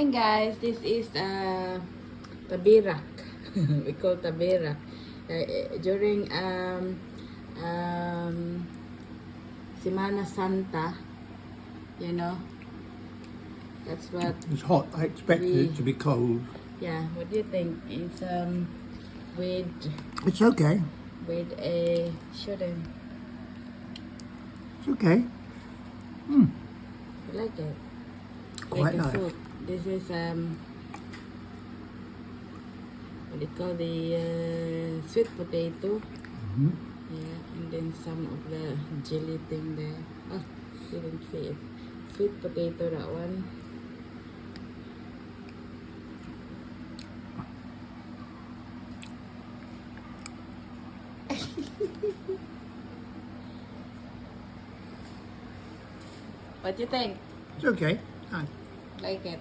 Hi guys, this is tabirak. We call tabirak. During Semana Santa, you know, that's what. It's hot. I expected it to be cold. Yeah, what do you think? It's with It's okay. a shrimp. It's okay. You like it? Quite a nice. soup. This is what do you call the sweet potato. Yeah, and then some of the jelly thing there. Oh, didn't see it. Sweet potato, that one. What do you think? It's okay. Nice. Like it?